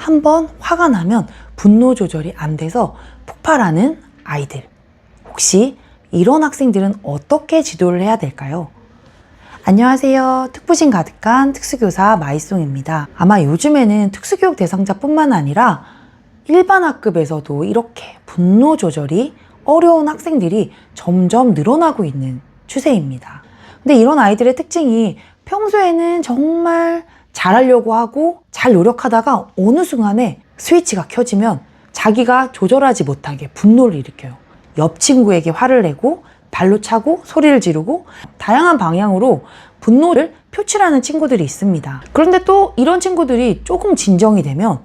한번 화가 나면 분노 조절이 안 돼서 폭발하는 아이들. 혹시 이런 학생들은 어떻게 지도를 해야 될까요? 안녕하세요. 특부심 가득한 특수교사 마이송입니다. 아마 요즘에는 특수교육 대상자뿐만 아니라 일반 학급에서도 이렇게 분노 조절이 어려운 학생들이 점점 늘어나고 있는 추세입니다. 근데 이런 아이들의 특징이 평소에는 정말 잘하려고 하고 잘 노력하다가 어느 순간에 스위치가 켜지면 자기가 조절하지 못하게 분노를 일으켜요. 옆 친구에게 화를 내고 발로 차고 소리를 지르고 다양한 방향으로 분노를 표출하는 친구들이 있습니다. 그런데 또 이런 친구들이 조금 진정이 되면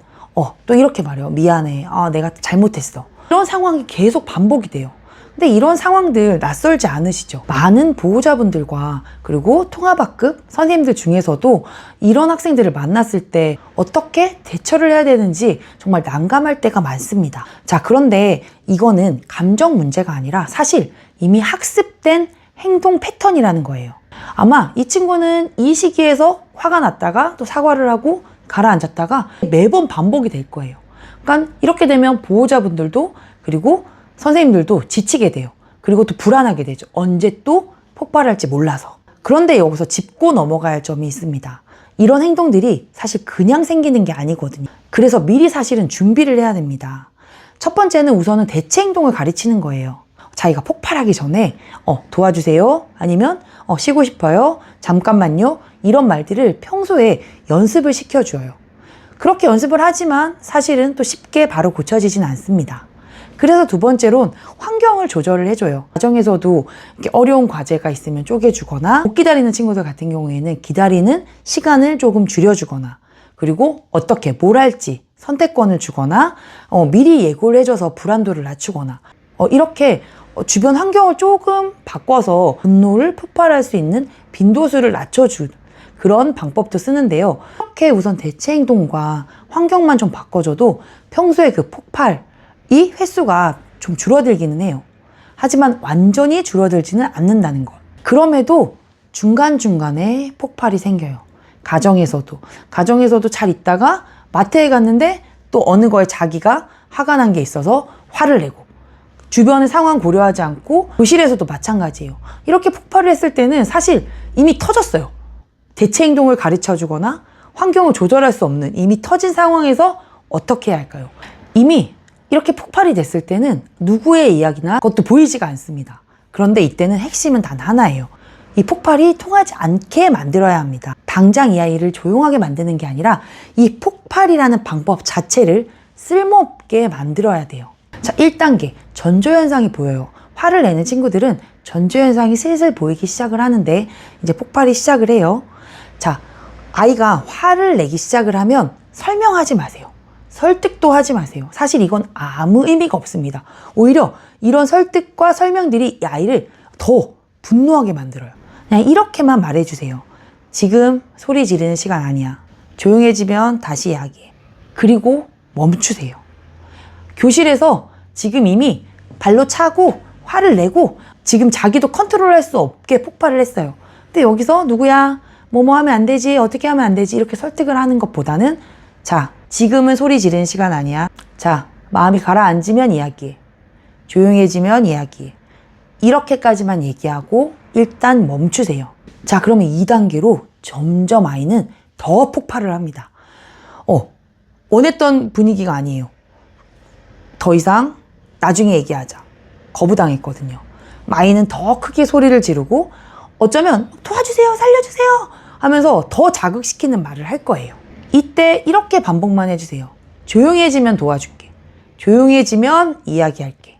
또 이렇게 말해요. 미안해. 내가 잘못했어. 이런 상황이 계속 반복이 돼요. 근데 이런 상황들 낯설지 않으시죠? 많은 보호자분들과 그리고 통합학급 선생님들 중에서도 이런 학생들을 만났을 때 어떻게 대처를 해야 되는지 정말 난감할 때가 많습니다. 자, 그런데 이거는 감정 문제가 아니라 사실 이미 학습된 행동 패턴이라는 거예요. 아마 이 친구는 이 시기에서 화가 났다가 또 사과를 하고 가라앉았다가 매번 반복이 될 거예요. 그러니까 이렇게 되면 보호자분들도 그리고 선생님들도 지치게 돼요. 그리고 또 불안하게 되죠. 언제 또 폭발할지 몰라서. 그런데 여기서 짚고 넘어가야 할 점이 있습니다. 이런 행동들이 사실 그냥 생기는 게 아니거든요. 그래서 미리 사실은 준비를 해야 됩니다. 첫 번째는 우선은 대체 행동을 가르치는 거예요. 자기가 폭발하기 전에 도와주세요. 아니면 쉬고 싶어요. 잠깐만요. 이런 말들을 평소에 연습을 시켜줘요. 그렇게 연습을 하지만 사실은 또 쉽게 바로 고쳐지진 않습니다. 그래서 두 번째로는 환경을 조절을 해줘요. 과정에서도 이렇게 어려운 과제가 있으면 쪼개주거나 못 기다리는 친구들 같은 경우에는 기다리는 시간을 조금 줄여주거나 그리고 어떻게 뭘 할지 선택권을 주거나 미리 예고를 해줘서 불안도를 낮추거나 이렇게 주변 환경을 조금 바꿔서 분노를 폭발할 수 있는 빈도수를 낮춰주는 그런 방법도 쓰는데요. 이렇게 우선 대체 행동과 환경만 좀 바꿔줘도 평소에 그 폭발이 횟수가 좀 줄어들기는 해요. 하지만 완전히 줄어들지는 않는다는 것. 그럼에도 중간중간에 폭발이 생겨요. 가정에서도 잘 있다가 마트에 갔는데 또 어느 거에 자기가 화가 난 게 있어서 화를 내고 주변의 상황 고려하지 않고 교실에서도 마찬가지예요. 이렇게 폭발을 했을 때는 사실 이미 터졌어요. 대체 행동을 가르쳐 주거나 환경을 조절할 수 없는 이미 터진 상황에서 어떻게 해야 할까요? 이미 이렇게 폭발이 됐을 때는 누구의 이야기나 그것도 보이지가 않습니다. 그런데 이때는 핵심은 단 하나예요. 이 폭발이 통하지 않게 만들어야 합니다. 당장 이 아이를 조용하게 만드는 게 아니라 이 폭발이라는 방법 자체를 쓸모없게 만들어야 돼요. 자, 1단계 전조현상이 보여요. 화를 내는 친구들은 전조현상이 슬슬 보이기 시작을 하는데 이제 폭발이 시작을 해요. 자, 아이가 화를 내기 시작을 하면 설명하지 마세요. 설득도 하지 마세요. 사실 이건 아무 의미가 없습니다. 오히려 이런 설득과 설명들이 이 아이를 더 분노하게 만들어요. 그냥 이렇게만 말해주세요. 지금 소리 지르는 시간 아니야. 조용해지면 다시 이야기해. 그리고 멈추세요. 교실에서 지금 이미 발로 차고 화를 내고 지금 자기도 컨트롤할 수 없게 폭발을 했어요. 근데 여기서 누구야? 뭐뭐 하면 안 되지? 어떻게 하면 안 되지? 이렇게 설득을 하는 것보다는 자, 지금은 소리 지르는 시간 아니야. 자, 마음이 가라앉으면 이야기해. 조용해지면 이야기해. 이렇게까지만 얘기하고 일단 멈추세요. 자, 그러면 2단계로 점점 아이는 더 폭발을 합니다. 원했던 분위기가 아니에요. 더 이상 나중에 얘기하자. 거부당했거든요. 아이는 더 크게 소리를 지르고 어쩌면 도와주세요, 살려주세요 하면서 더 자극시키는 말을 할 거예요. 이때 이렇게 반복만 해주세요. 조용해지면 도와줄게. 조용해지면 이야기할게.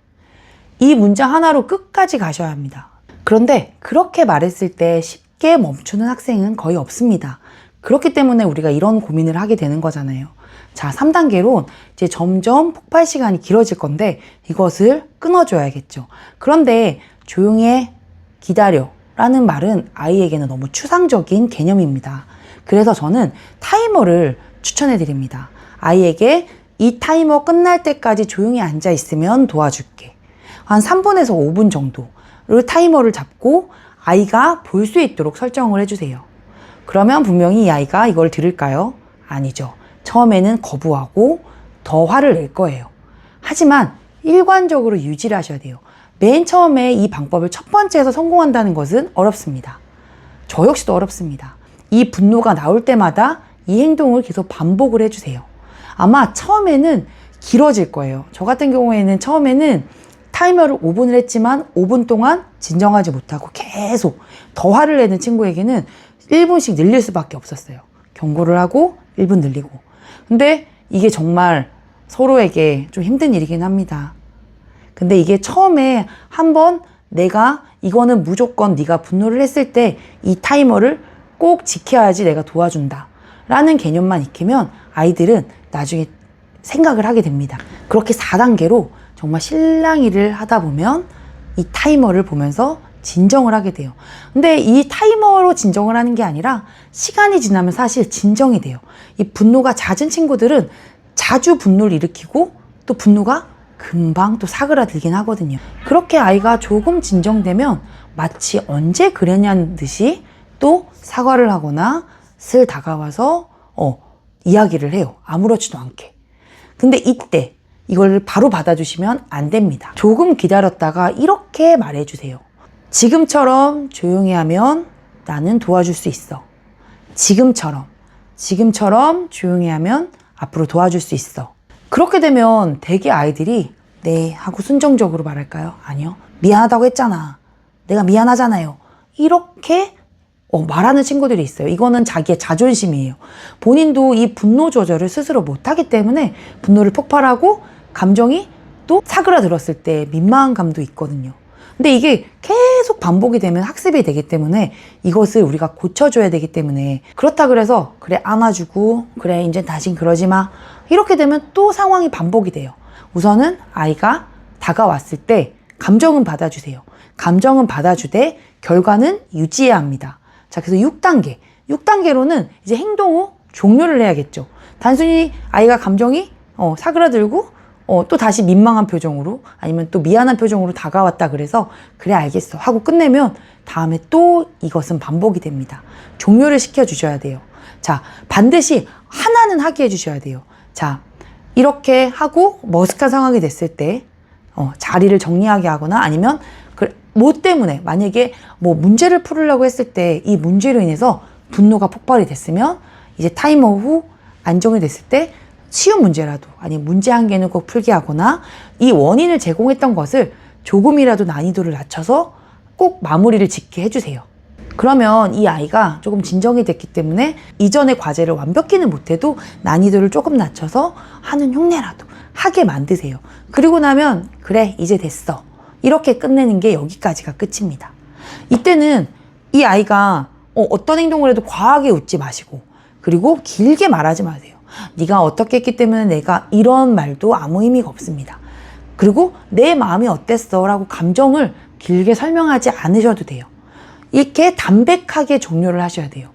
이 문장 하나로 끝까지 가셔야 합니다. 그런데 그렇게 말했을 때 쉽게 멈추는 학생은 거의 없습니다. 그렇기 때문에 우리가 이런 고민을 하게 되는 거잖아요. 자, 3단계로 이제 점점 폭발 시간이 길어질 건데 이것을 끊어줘야겠죠. 그런데 조용히 기다려 라는 말은 아이에게는 너무 추상적인 개념입니다. 그래서 저는 타이머를 추천해 드립니다. 아이에게 이 타이머 끝날 때까지 조용히 앉아 있으면 도와줄게. 한 3분에서 5분 정도를 타이머를 잡고 아이가 볼 수 있도록 설정을 해주세요. 그러면 분명히 이 아이가 이걸 들을까요? 아니죠. 처음에는 거부하고 더 화를 낼 거예요. 하지만 일관적으로 유지를 하셔야 돼요. 맨 처음에 이 방법을 첫 번째에서 성공한다는 것은 어렵습니다. 저 역시도 어렵습니다. 이 분노가 나올 때마다 이 행동을 계속 반복을 해주세요. 아마 처음에는 길어질 거예요. 저 같은 경우에는 처음에는 타이머를 5분을 했지만 5분 동안 진정하지 못하고 계속 더 화를 내는 친구에게는 1분씩 늘릴 수밖에 없었어요. 경고를 하고 1분 늘리고. 근데 이게 정말 서로에게 좀 힘든 일이긴 합니다. 근데 이게 처음에 한번 내가 이거는 무조건 네가 분노를 했을 때 이 타이머를 꼭 지켜야지 내가 도와준다 라는 개념만 익히면 아이들은 나중에 생각을 하게 됩니다. 그렇게 4단계로 정말 실랑이를 하다 보면 이 타이머를 보면서 진정을 하게 돼요. 근데 이 타이머로 진정을 하는 게 아니라 시간이 지나면 사실 진정이 돼요. 이 분노가 잦은 친구들은 자주 분노를 일으키고 또 분노가 금방 또 사그라들긴 하거든요. 그렇게 아이가 조금 진정되면 마치 언제 그랬냐는 듯이 또 사과를 하거나 슬 다가와서 이야기를 해요. 아무렇지도 않게. 근데 이때 이걸 바로 받아주시면 안 됩니다. 조금 기다렸다가 이렇게 말해주세요. 지금처럼 조용히 하면 나는 도와줄 수 있어. 지금처럼 조용히 하면 앞으로 도와줄 수 있어. 그렇게 되면 대개 아이들이 네 하고 순정적으로 말할까요? 아니요. 미안하다고 했잖아. 내가 미안하잖아요. 이렇게 말하는 친구들이 있어요. 이거는 자기의 자존심이에요. 본인도 이 분노 조절을 스스로 못하기 때문에 분노를 폭발하고 감정이 또 사그라들었을 때 민망한 감도 있거든요. 근데 이게 계속 반복이 되면 학습이 되기 때문에 이것을 우리가 고쳐줘야 되기 때문에 그렇다 그래서 그래 안아주고 그래 이제 다신 그러지 마 이렇게 되면 또 상황이 반복이 돼요. 우선은 아이가 다가왔을 때 감정은 받아주세요. 감정은 받아주되 결과는 유지해야 합니다. 자, 그래서 6단계로는 이제 행동 후 종료를 해야겠죠. 단순히 아이가 감정이 사그라들고 또 다시 민망한 표정으로 아니면 또 미안한 표정으로 다가왔다 그래서 그래 알겠어 하고 끝내면 다음에 또 이것은 반복이 됩니다. 종료를 시켜주셔야 돼요. 자, 반드시 하나는 하게 해주셔야 돼요. 자, 이렇게 하고 머쓱한 상황이 됐을 때 자리를 정리하게 하거나 아니면 뭐 때문에 만약에 뭐 문제를 풀으려고 했을 때 이 문제로 인해서 분노가 폭발이 됐으면 이제 타이머 후 안정이 됐을 때 쉬운 문제라도 아니면 문제 한 개는 꼭 풀게 하거나 이 원인을 제공했던 것을 조금이라도 난이도를 낮춰서 꼭 마무리를 짓게 해주세요. 그러면 이 아이가 조금 진정이 됐기 때문에 이전의 과제를 완벽히는 못해도 난이도를 조금 낮춰서 하는 흉내라도 하게 만드세요. 그리고 나면 그래 이제 됐어 이렇게 끝내는 게 여기까지가 끝입니다. 이때는 이 아이가 어떤 행동을 해도 과하게 웃지 마시고 그리고 길게 말하지 마세요. 네가 어떻게 했기 때문에 내가 이런 말도 아무 의미가 없습니다. 그리고 내 마음이 어땠어 라고 감정을 길게 설명하지 않으셔도 돼요. 이렇게 담백하게 종료를 하셔야 돼요.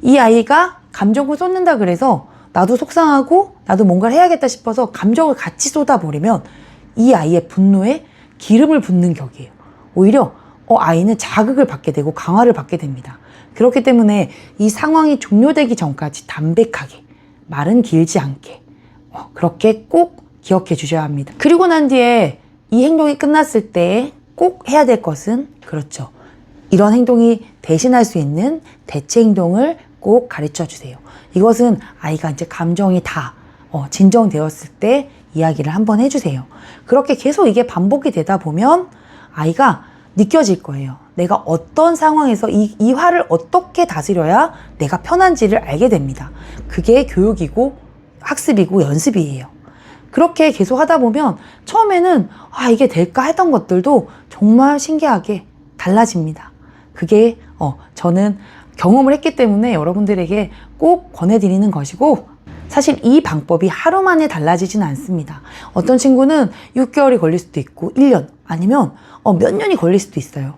이 아이가 감정을 쏟는다 그래서 나도 속상하고 나도 뭔가를 해야겠다 싶어서 감정을 같이 쏟아버리면 이 아이의 분노에 기름을 붓는 격이에요. 오히려 아이는 자극을 받게 되고 강화를 받게 됩니다. 그렇기 때문에 이 상황이 종료되기 전까지 담백하게 말은 길지 않게 그렇게 꼭 기억해 주셔야 합니다. 그리고 난 뒤에 이 행동이 끝났을 때 꼭 해야 될 것은 그렇죠. 이런 행동이 대신할 수 있는 대체 행동을 꼭 가르쳐 주세요. 이것은 아이가 이제 감정이 다 진정되었을 때 이야기를 한번 해주세요. 그렇게 계속 이게 반복이 되다 보면 아이가 느껴질 거예요. 내가 어떤 상황에서 이 화를 어떻게 다스려야 내가 편한지를 알게 됩니다. 그게 교육이고 학습이고 연습이에요. 그렇게 계속 하다 보면 처음에는 이게 될까 했던 것들도 정말 신기하게 달라집니다. 그게 저는 경험을 했기 때문에 여러분들에게 꼭 권해드리는 것이고 사실 이 방법이 하루 만에 달라지진 않습니다. 어떤 친구는 6개월이 걸릴 수도 있고 1년 아니면 몇 년이 걸릴 수도 있어요.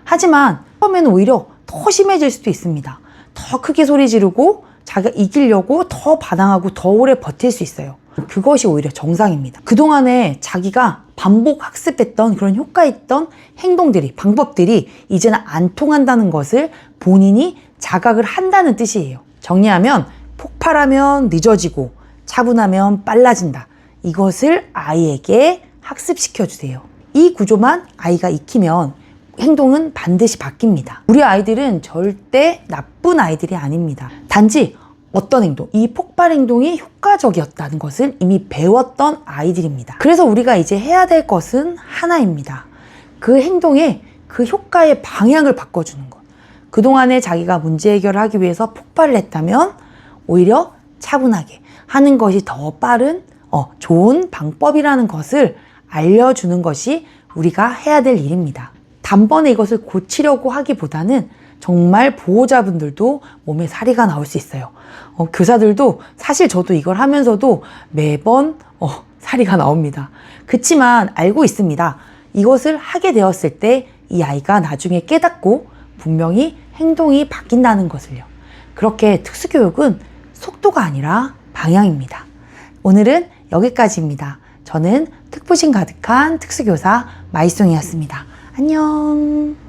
하지만 처음에는 오히려 더 심해질 수도 있습니다. 더 크게 소리 지르고 자기가 이기려고 더 반항하고 더 오래 버틸 수 있어요. 그것이 오히려 정상입니다. 그동안에 자기가 반복 학습했던 그런 효과 있던 행동들이 방법들이 이제는 안 통한다는 것을 본인이 자각을 한다는 뜻이에요. 정리하면 폭발하면 늦어지고 차분하면 빨라진다. 이것을 아이에게 학습시켜 주세요. 이 구조만 아이가 익히면 행동은 반드시 바뀝니다. 우리 아이들은 절대 나쁜 아이들이 아닙니다. 단지 어떤 행동, 이 폭발 행동이 효과적이었다는 것을 이미 배웠던 아이들입니다. 그래서 우리가 이제 해야 될 것은 하나입니다. 그 행동의 그 효과의 방향을 바꿔주는 것. 그동안에 자기가 문제 해결을 하기 위해서 폭발을 했다면 오히려 차분하게 하는 것이 더 빠른 좋은 방법이라는 것을 알려주는 것이 우리가 해야 될 일입니다. 단번에 이것을 고치려고 하기보다는 정말 보호자분들도 몸에 사리가 나올 수 있어요. 교사들도 사실 저도 이걸 하면서도 매번 사리가 나옵니다. 그치만 알고 있습니다. 이것을 하게 되었을 때 이 아이가 나중에 깨닫고 분명히 행동이 바뀐다는 것을요. 그렇게 특수교육은 속도가 아니라 방향입니다. 오늘은 여기까지입니다. 저는 특부심 가득한 특수교사 마이송이었습니다. 안녕.